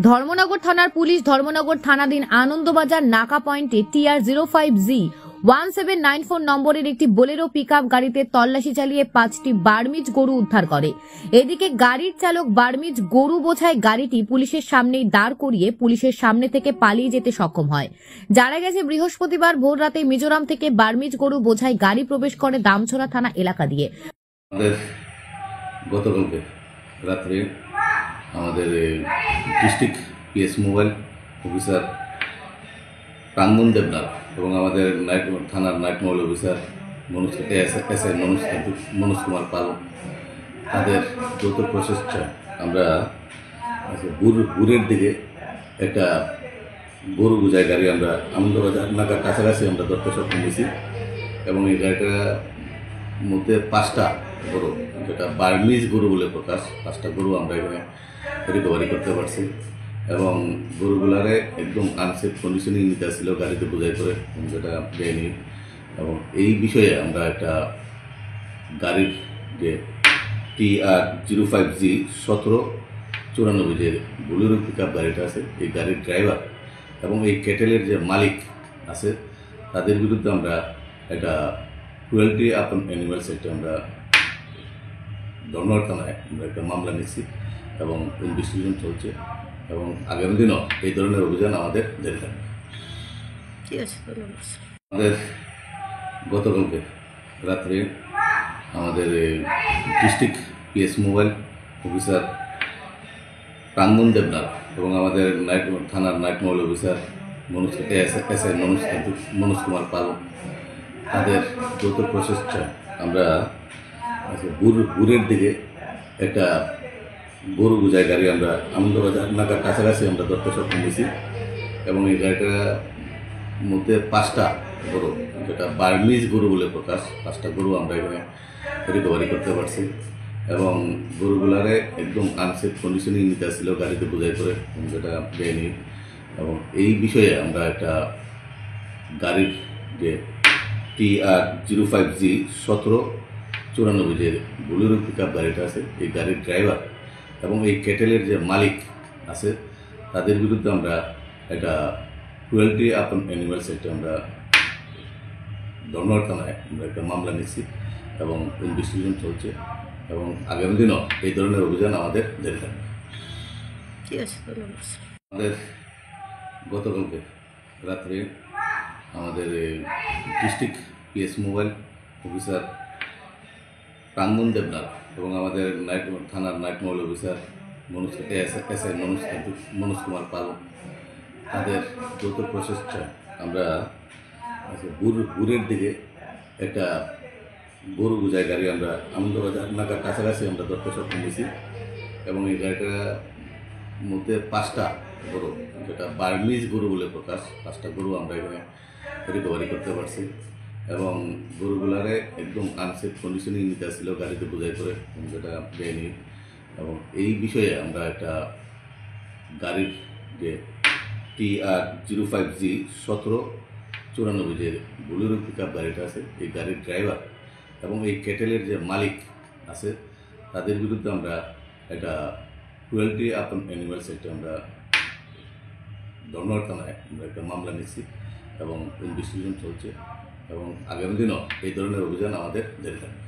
ধর্মনগর থানার পুলিশ ধর্মনগর থানাধীন আনন্দবাজার নাকা পয়েন্টে TR-05G 1794 নম্বরের একটি বোলেরো পিকআপ গাড়িতে তল্লাশি চালিয়ে 5টি বার্মিজ গরু উদ্ধার করে। এদিকে গাড়ির চালক বার্মিজ গরু বোঝায় গাড়িটি পুলিশের সামনেই দাঁড় করিয়ে পুলিশের সামনে থেকে পালিয়ে যেতে সক্ষম হয়। জানা গেছে বৃহস্পতিবার ভোর রাতে মিজোরাম থেকে বার্মিজ গরু বোঝায় গাড়ি প্রবেশ করে দামছড়া থানা এলাকা দিয়ে। গতকালকে রাত্রে আমাদের ডিস্ট্রিক্ট PS মোবাইল অফিসার প্রাঙ্গন দেবনাথ এবং আমাদের থানার night mobile officer SI Manoj Kumar Pal তাদের যৌথ প্রচেষ্টায় আমরা বুরের দিকে একটা গরু বোঝাই গাড়ি আমরা আনন্দবাজার নাকার কাছাকাছি আমরা ধরতে সক্ষম হয়েছি এবং এই গাড়িটার মধ্যে 5টা গরু, যেটা বার্মিজ গরু বলে প্রকাশ, 5টা গরু আমরা এখানে রিকভারি করতে পারছি এবং গরুগুলারে একদম আনসেফ কন্ডিশনে নিতে আসছিল গাড়িতে বোঝাই করে, যেটা দেয়নি। এবং এই বিষয়ে আমরা একটা গাড়ির যে TR-05G 1794 যে বোলেরো পিকআপ গাড়িটা আছে, এই গাড়ির ড্রাইভার এবং এই ক্যাটেলের যে মালিক আছে তাদের বিরুদ্ধে আমরা একটা ক্রুয়েলটি আপন অ্যানিমালস একটা আমরা ধর্মনগর থানায় আমরা একটা মামলা নিচ্ছি এবং ইনভেস্টিগেশন চলছে এবং আগামী দিনও এই ধরনের অভিযান আমাদের জারি থাকবে। আমাদের গতকালকে রাত্রে আমাদের ডিস্ট্রিক্ট PS মোবাইল অফিসার প্রাঙ্গন দেবনাথ এবং আমাদের থানার night mobile officer SI Manoj Kumar Pal তাদের যৌথ প্রচেষ্টায় আমরা বুরের দিকে একটা গরু বোঝাই গাড়ি আমরা আনন্দবাজার নাকার কাছাকাছি আমরা ধরতে সক্ষম হয়েছি এবং এই গাড়িটার মধ্যে 5টা গরু, যেটা বার্মিজ গরু বলে প্রকাশ, 5টা গরু আমরা এখানে রিকভারি করতে পারছি এবং গরুগুলারে একদম আনসেফ কন্ডিশনে নিতে আসছিল গাড়িতে বোঝাই করে, যেটা দেয়নি। এবং এই বিষয়ে আমরা একটা গাড়ির যে TR-05G 1794 যে বোলেরো পিকআপ গাড়িটা আছে, এই গাড়ির ড্রাইভার এবং এই ক্যাটেলের যে মালিক আছে তাদের বিরুদ্ধে আমরা একটা ক্রুয়েলটি আপন অ্যানিমালস একটা আমরা ধর্মনগর থানায় আমরা একটা মামলা নিচ্ছি এবং ইনভেস্টিগেশন চলছে এবং আগামী দিনও এই ধরনের অভিযান আমাদের জারি থাকবে। আমাদের গতকালকে রাত্রে আমাদের ডিস্ট্রিক্ট PS মোবাইল অফিসার প্রাঙ্গন দেবনাথ এবং আমাদের থানার night mobile officer SI Manoj Kumar Pal তাদের যৌথ প্রচেষ্টায় আমরা বুরের দিকে একটা গরু বোঝাই গাড়ি আমরা আনন্দবাজার নাকার কাছাকাছি আমরা ধরতে সক্ষম হয়েছি এবং এই গাড়িটার মধ্যে 5টা গরু, যেটা বার্মিজ গরু বলে প্রকাশ, 5টা গরু আমরা এখানে রিকভারি করতে পারছি এবং গরুগুলারে একদম আনসেফ কন্ডিশনে নিতে আসছিল গাড়িতে বোঝাই করে, যেটা দেয়নি। এবং এই বিষয়ে আমরা একটা গাড়ির যে TR-05G 1794 যে বোলেরো পিকআপ গাড়িটা আছে, এই গাড়ির ড্রাইভার এবং এই ক্যাটেলের যে মালিক আছে তাদের বিরুদ্ধে আমরা একটা ক্রুয়েলটি আপন অ্যানিমালস একটা আমরা ধর্মনগর থানায় আমরা একটা মামলা নিচ্ছি এবং ইনভেস্টিগেশন চলছে এবং আগামী দিনও এই ধরনের অভিযান আমাদের জারি থাকবে।